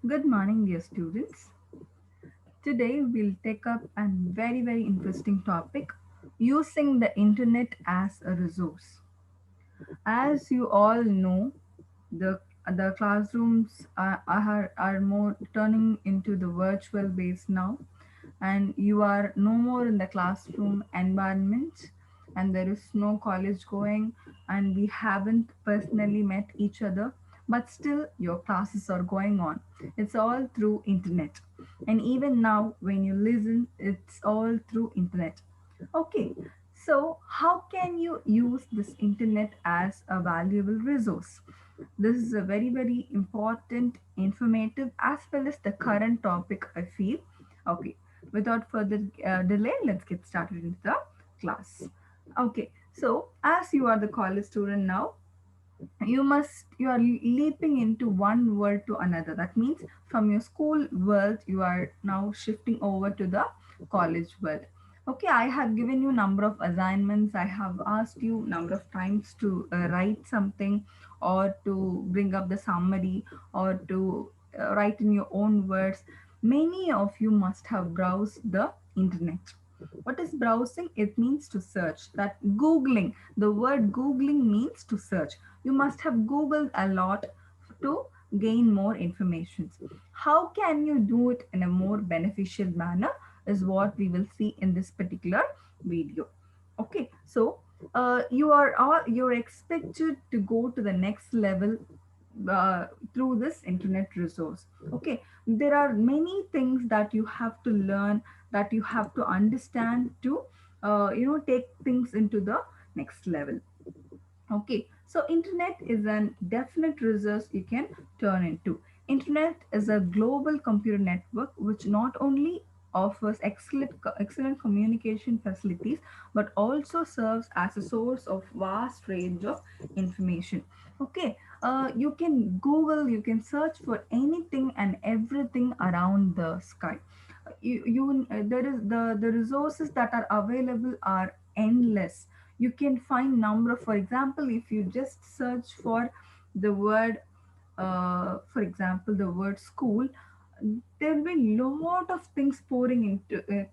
Good morning, dear students. Today we'll take up a very interesting topic using the internet as a resource. As you all know, the the classrooms are more turning into the virtual base now, and you are no more in the classroom environment, and there is no college going, and we haven't personally met each other, but still your classes are going on. It's all through internet, and even now when you listen, it's all through internet. Okay, so how can you use this internet as a valuable resource? This is a very important, informative, as well as the current topic, I feel. Okay, without further delay, let's get started into the class. Okay, so as you are the college student now, you are leaping into one world to another. That means from your school world you are now shifting over to the college world. Okay, I have given you number of assignments. I have asked you number of times to write something, or to bring up the summary, or to write in your own words. Many of you must have browsed the internet. What is browsing? It means to search. That Googling, the word Googling means to search. You must have Googled a lot to gain more information. How can you do it in a more beneficial manner is what we will see in this particular video. Okay, so you're expected to go to the next level through this internet resource. Okay, there are many things that you have to learn, that you have to understand to take things into the next level. Okay, so internet is an definite resource you can turn into. Internet is a global computer network which not only offers excellent communication facilities, but also serves as a source of vast range of information. Okay, you can Google, you can search for anything and everything around the sky. There is the resources that are available are endless. You can find number of, for example, if you just search for the word, for example, the word school, there will be lot of things pouring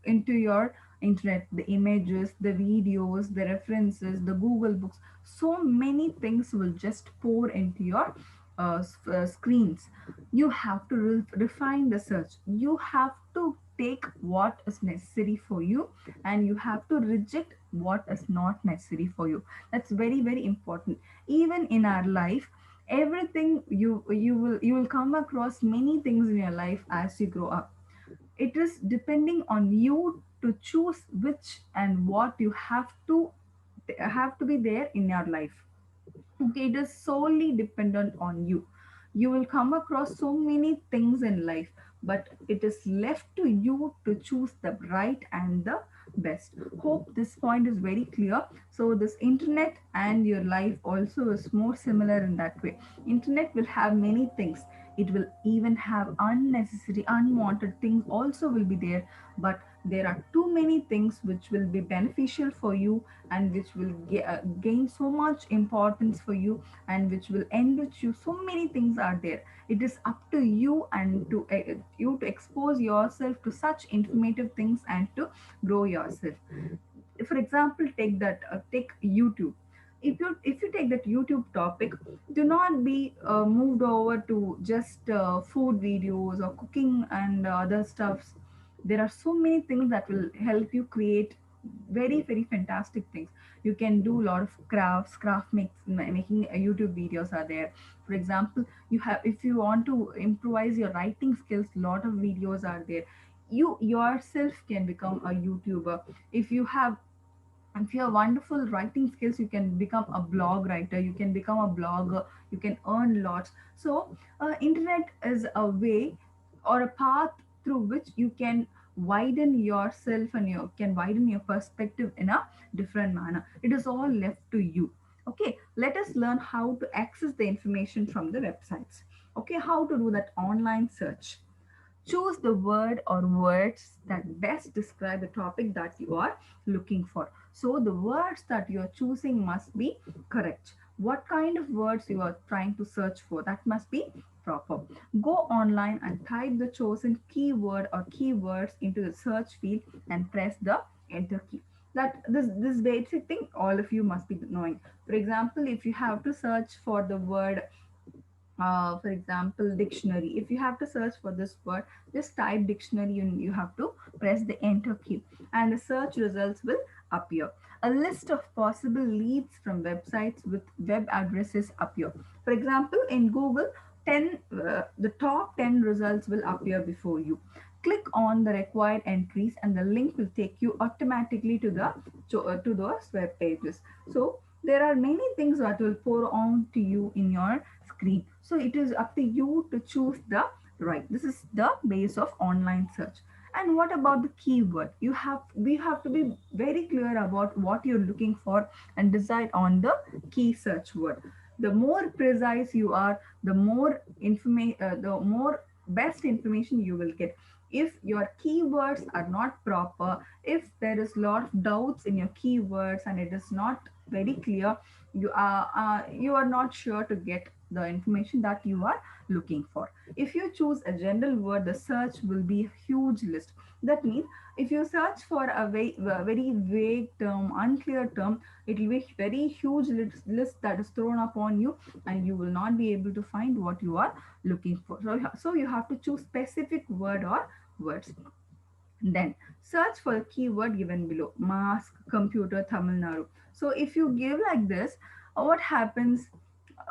into your internet. The images, the videos, the references, the Google books, so many things will just pour into your screens. You have to refine the search. You have to take what is necessary for you, and you have to reject what is not necessary for you. That's very important. Even in our life, everything you will come across many things in your life as you grow up. It is depending on you to choose which and what you have to be there in your life. Okay, it is solely dependent on you. You will come across so many things in life, but it is left to you to choose the right and the best. Hope this point is very clear. So this internet and your life also is more similar in that way. Internet will have many things. It will even have unnecessary unwanted things also will be there, but there are too many things which will be beneficial for you, and which will gain so much importance for you, and which will enrich you. So many things are there. It is up to you, and to you to expose yourself to such informative things and to grow yourself. For example, take YouTube. If you take that YouTube topic, do not be moved over to just food videos or cooking and other stuffs. There are so many things that will help you create very fantastic things. You can do a lot of crafts, making YouTube videos are there. For example, you have, if you want to improvise your writing skills, a lot of videos are there. You yourself can become a YouTuber. If you have wonderful writing skills, you can become a blog writer, you can become a blogger, you can earn lots. So internet is a way or a path through which you can widen yourself, and you can widen your perspective in a different manner. It is all left to you. Okay, let us learn how to access the information from the websites. Okay, how to do that online search. Choose the word or words that best describe the topic that you are looking for. So the words that you are choosing must be correct. What kind of words you are trying to search for, that must be proper. Go online and type the chosen keyword or keywords into the search field and press the enter key. That this basic thing all of you must be knowing. For example, if you have to search for the word, for example, dictionary, if you have to search for this word, just type dictionary and you have to press the enter key and the search results will appear. A list of possible leads from websites with web addresses appear. For example, in Google, 10 the top 10 results will appear before you. Click on the required entries and the link will take you automatically to the to those web pages. So there are many things that will pour on to you in your screen. So it is up to you to choose the right. This is the base of online search. And what about the keyword? We have to be very clear about what you're looking for and decide on the key search word. The more precise you are, the more information, the more best information you will get. If your keywords are not proper, if there is a lot of doubts in your keywords and it is not very clear, you are not sure to get the information that you are looking for. If you choose a general word, the search will be a huge list. That means if you search for a very vague term, unclear term, it will be very huge list that is thrown upon you and you will not be able to find what you are looking for. So you have to choose specific word or words. Then search for a keyword given below. Mask, computer, Tamil Nadu. So if you give like this, what happens?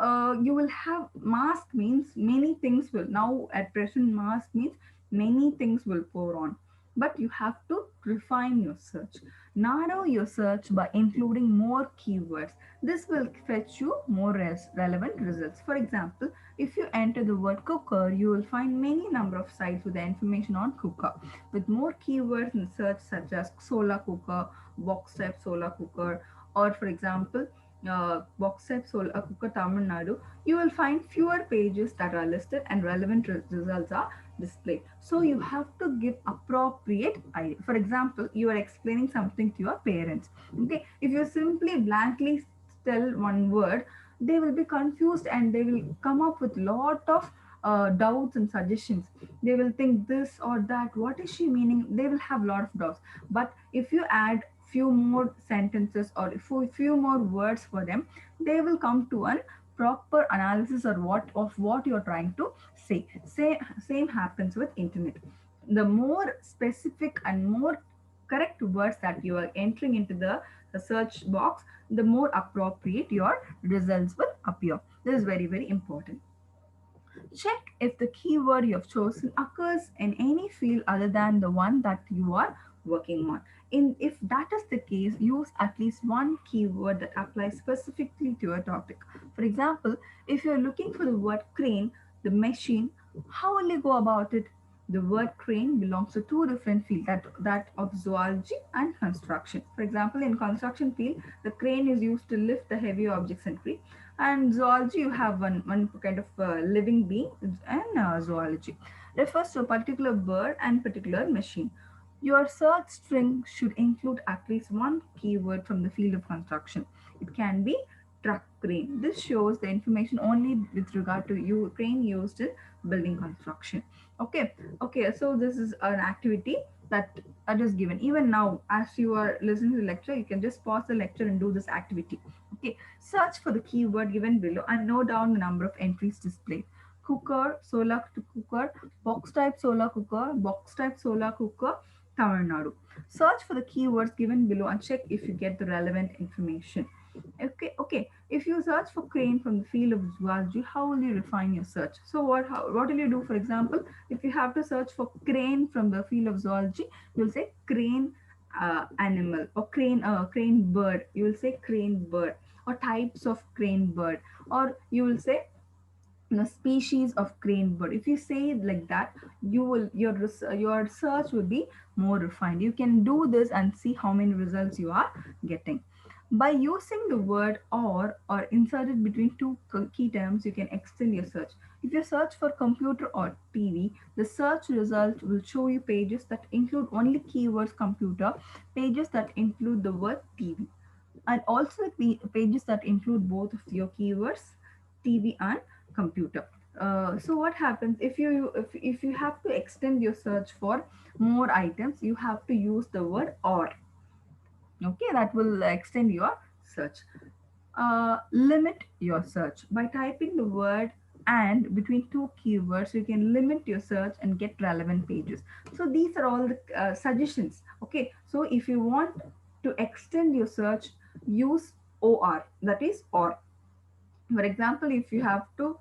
You will have mask means many things will now at present mask means many things will pour on, but you have to refine your search. Narrow your search by including more keywords. This will fetch you more relevant results. For example, if you enter the word cooker, you will find many number of sites with the information on cooker. With more keywords in search such as solar cooker, box type solar cooker, or for example, box type solar cooker Tamil Nadu, you will find fewer pages that are listed and relevant results are displayed. So you have to give appropriate idea. For example, you are explaining something to your parents. Okay, if you simply blankly tell one word, they will be confused and they will come up with lot of doubts and suggestions. They will think this or that, what is she meaning? They will have a lot of doubts. But if you add few more sentences or few more words for them, they will come to a proper analysis or what you're trying to say. Same happens with internet. The more specific and more correct words that you are entering into the search box, the more appropriate your results will appear. This is very, very important. Check if the keyword you have chosen occurs in any field other than the one that you are working on. If that is the case, use at least one keyword that applies specifically to your topic. For example, if you're looking for the word crane, the machine, how will you go about it? The word crane belongs to two different fields, that of zoology and construction. For example, in construction field, the crane is used to lift the heavy objects and crane, and zoology you have one kind of living being, and zoology refers to a particular bird and particular machine. Your search string should include at least one keyword from the field of construction. It can be truck crane. This shows the information only with regard to crane used in building construction. Okay, okay, so this is an activity that is given. Even now, as you are listening to the lecture, you can just pause the lecture and do this activity. Okay, search for the keyword given below and note down the number of entries displayed. Cooker, solar cooker, box type solar cooker, box type solar cooker, Tamil Nadu. Search for the keywords given below and check if you get the relevant information. Okay, okay. If you search for crane from the field of zoology, how will you refine your search? So what will you do? For example, if you have to search for crane from the field of zoology, you'll say crane animal, or crane bird. You will say crane bird, or types of crane bird, or you will say species of crane bird. If you say it like that, your search will be more refined. You can do this and see how many results you are getting. By using the word or inserted between two key terms, you can extend your search. If you search for computer or TV, the search result will show you pages that include only keywords computer, pages that include the word TV, and also the pages that include both of your keywords TV and computer. So what happens if you have to extend your search for more items, you have to use the word or. Okay, that will extend your search. Limit your search by typing the word and between two keywords. You can limit your search and get relevant pages. So these are all the suggestions. Okay, so if you want to extend your search, use or, that is or. For example, if you have to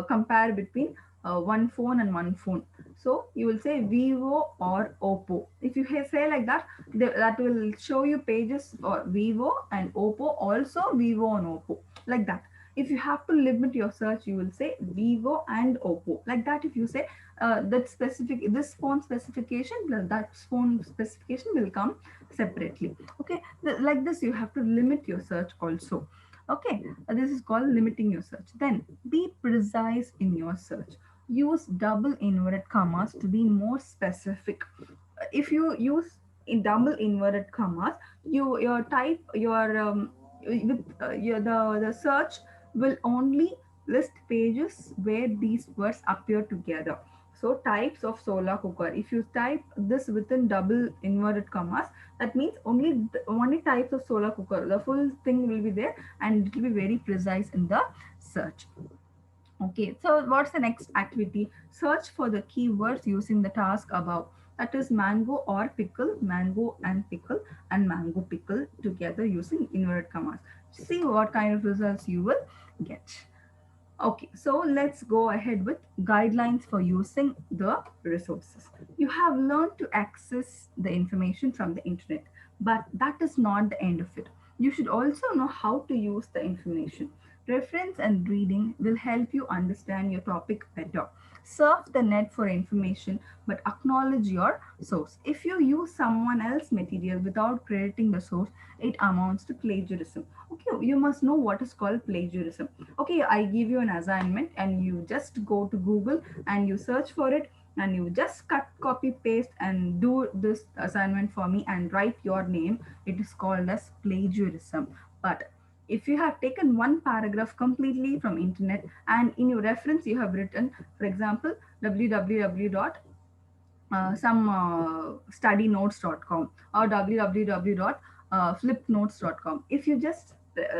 compare between one phone and one phone, so you will say Vivo or Oppo. If you say like that, that will show you pages for Vivo and Oppo, also Vivo and Oppo, like that. If you have to limit your search, you will say Vivo and Oppo, like that. If you say that specific, this phone specification plus that phone specification will come separately. Okay, like this you have to limit your search also. Okay, this is called limiting your search. Then be precise in your search. Use double inverted commas to be more specific. If you use in double inverted commas, your type your with the search will only list pages where these words appear together. So types of solar cooker. If you type this within double inverted commas, that means only types of solar cooker. The full thing will be there, and it will be very precise in the search. Okay, so what's the next activity? Search for the keywords using the task above. That is mango or pickle, mango and pickle, and mango pickle together using inverted commas. See what kind of results you will get. Okay, so let's go ahead with guidelines for using the resources. You have learned to access the information from the internet, but that is not the end of it. You should also know how to use the information. Reference and reading will help you understand your topic better. Surf the net for information, but acknowledge your source. If you use someone else's material without crediting the source, it amounts to plagiarism. Okay, you must know what is called plagiarism. Okay, I give you an assignment and you just go to Google and you search for it, and you just cut, copy, paste and do this assignment for me and write your name. It is called as plagiarism. But if you have taken one paragraph completely from internet and in your reference you have written, for example, www dot some studynotes.com or www.flipnotes.com. If you just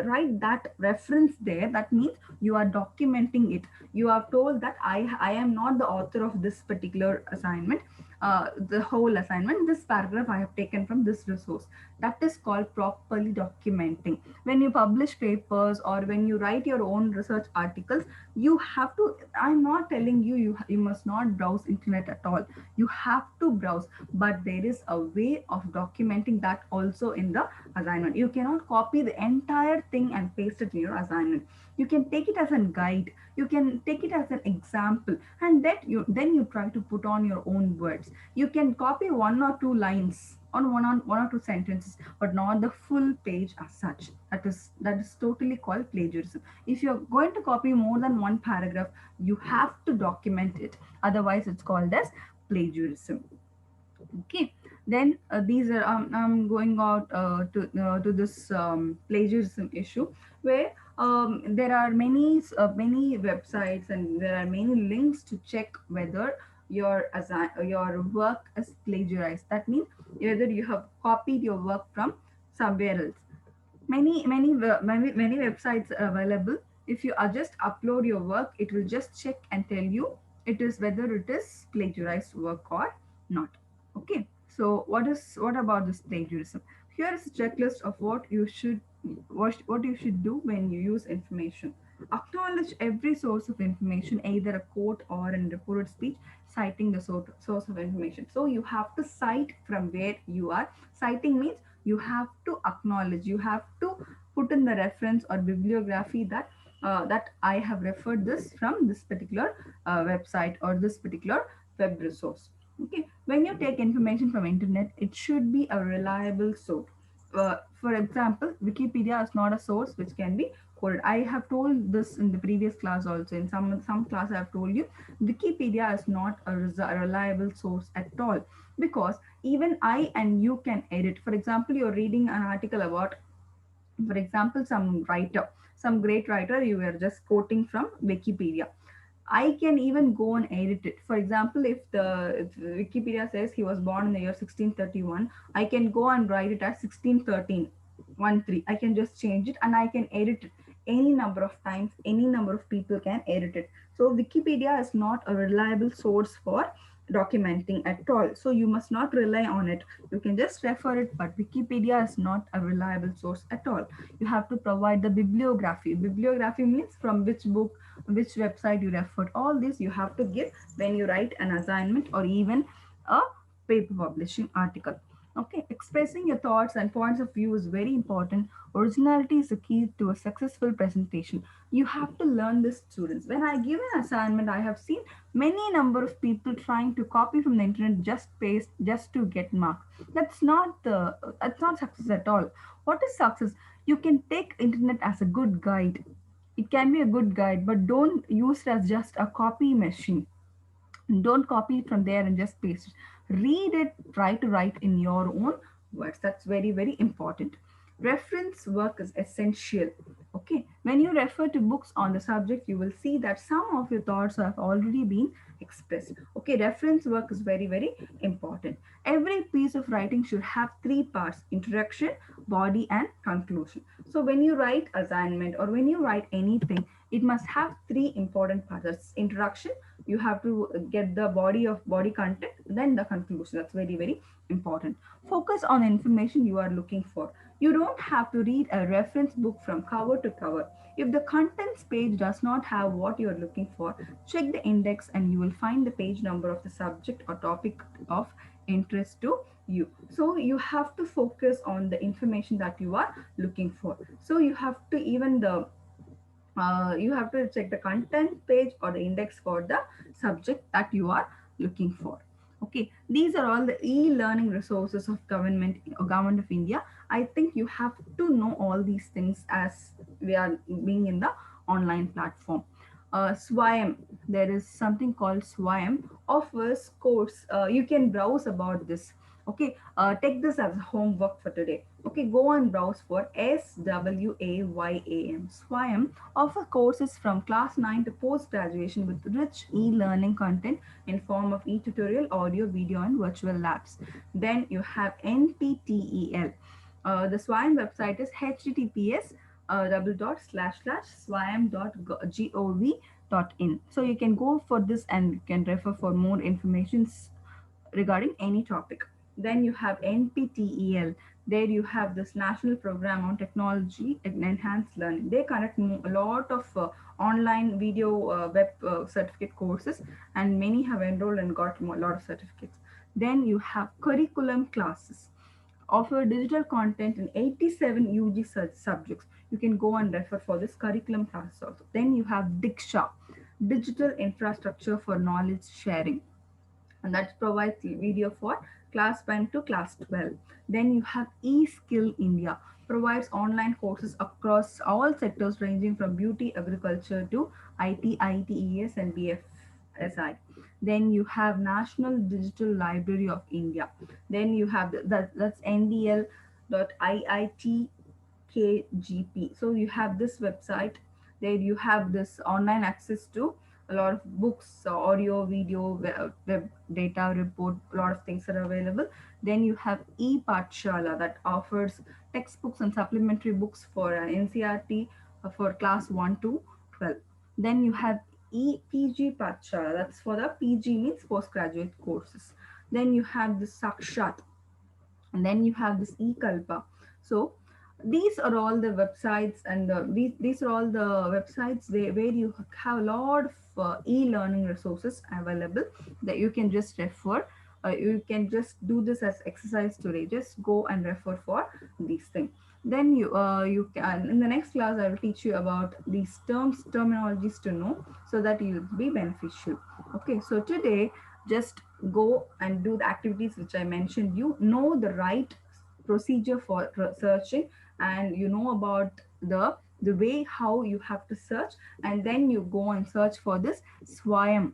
write that reference there, that means you are documenting it. You have told that I am not the author of this particular assignment, the whole assignment. This paragraph I have taken from this resource. That is called properly documenting. When you publish papers or when you write your own research articles, you have to, I'm not telling you you must not browse internet at all. You have to browse, but there is a way of documenting that also in the assignment. You cannot copy the entire thing and paste it in your assignment. You can take it as a guide, you can take it as an example, and that you try to put on your own words. You can copy one or two lines on one or two sentences, but not the full page as such. That is totally called plagiarism. If you're going to copy more than one paragraph, you have to document it, otherwise it's called as plagiarism. Okay, then these are I'm going out to this plagiarism issue, where there are many websites and there are many links to check whether your work is plagiarized. That means whether you have copied your work from somewhere else. Many websites are available. If you are just upload your work, it will just check and tell you it is whether it is plagiarized work or not. Okay, so what about this plagiarism? Here is a checklist of what you should do when you use information. Acknowledge every source of information, either a quote or in reported speech, citing the source of information. So you have to cite from where you are. Citing means you have to acknowledge, you have to put in the reference or bibliography that I have referred this from this particular website or this particular web resource. Okay, when you take information from internet, it should be a reliable source. For example, Wikipedia is not a source which can be quoted. I have told this in the previous class also. In some class, I have told you Wikipedia is not a reliable source at all, because even I and you can edit. For example, you're reading an article about, for example, some great writer you are just quoting from Wikipedia. I can even go and edit it. For example, if Wikipedia says he was born in the year 1631, I can go and write it as 1613, 13. I can just change it and I can edit it any number of times. Any number of people can edit it. So Wikipedia is not a reliable source for documenting at all. So you must not rely on it. You can just refer it, but Wikipedia is not a reliable source at all. You have to provide the bibliography. Bibliography means from which book, which website you referred. All this you have to give when you write an assignment or even a paper publishing article. Okay, expressing your thoughts and points of view is very important. Originality is the key to a successful presentation. You have to learn this, students. When I give an assignment, I have seen many number of people trying to copy from the internet, just paste, just to get marks. That's not success at all. What is success? You can take internet as a good guide. It can be a good guide, but don't use it as just a copy machine. Don't copy it from there and just paste it. Read it, try to write in your own words. That's very, very important. Reference work is essential. Okay, when you refer to books on the subject, you will see that some of your thoughts have already been expressed. Okay, reference work is very, very important. Every piece of writing should have three parts: introduction, body, and conclusion. So when you write assignment or when you write anything, it must have three important parts: that's introduction, you have to get the body content, then the conclusion. That's very, very important. Focus on the information you are looking for. You don't have to read a reference book from cover to cover. If the contents page does not have what you are looking for, check the index and you will find the page number of the subject or topic of interest to you. So you have to focus on the information that you are looking for. So you have to check the content page or the index for the subject that you are looking for. Okay, these are all the e-learning resources of government of India. I think you have to know all these things as we are being in the online platform. Swayam, there is something called Swayam, offers course. You can browse about this. Okay, take this as homework for today. Okay, go and browse for SWAYAM. Swayam offer courses from class 9 to post graduation with rich e-learning content in form of e-tutorial, audio, video, and virtual labs. Then you have NPTEL. The Swayam website is https double dot slash slash swayam.gov.in. So you can go for this and you can refer for more information regarding any topic. Then you have NPTEL. There you have this national program on technology and enhanced learning. They conduct a lot of online video web certificate courses, and many have enrolled and got a lot of certificates. Then you have curriculum classes offer digital content in 87 UG subjects. You can go and refer for this curriculum classes also. Then you have Diksha, digital infrastructure for knowledge sharing, and that provides video for class 1 to class 12. Then you have eSkill India, provides online courses across all sectors ranging from beauty, agriculture to IT, ITES, and BFSI. Then you have National Digital Library of India. Then you have that's ndl.iitkgp. So you have this website. There you have this online access to a lot of books, audio, video, web data report, a lot of things are available. Then you have ePathshala that offers textbooks and supplementary books for NCRT for class 1 to 12. Then you have EPG Pathshala, that's for the PG means postgraduate courses. Then you have the Sakshat, and then you have this eKalpa. So these are all the websites, and these are all the websites where you have a lot of e-learning resources available that you can just refer. You can just do this as exercise today. Just go and refer for these things. Then you can, in the next class I will teach you about these terminologies to know, so that you will be beneficial. Okay, so today just go and do the activities which I mentioned. You know the right procedure for searching, and you know about the way how you have to search, and then you go and search for this Swayam.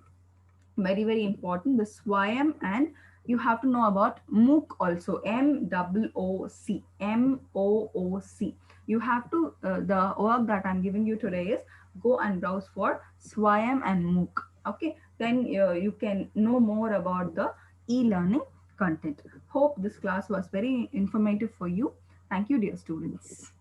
Very, very important, the Swayam. And you have to know about MOOC also, MOOC. You have to the work that I'm giving you today is go and browse for Swayam and MOOC. Okay, then you can know more about the e-learning content. Hope this class was very informative for you. Thank you, dear students.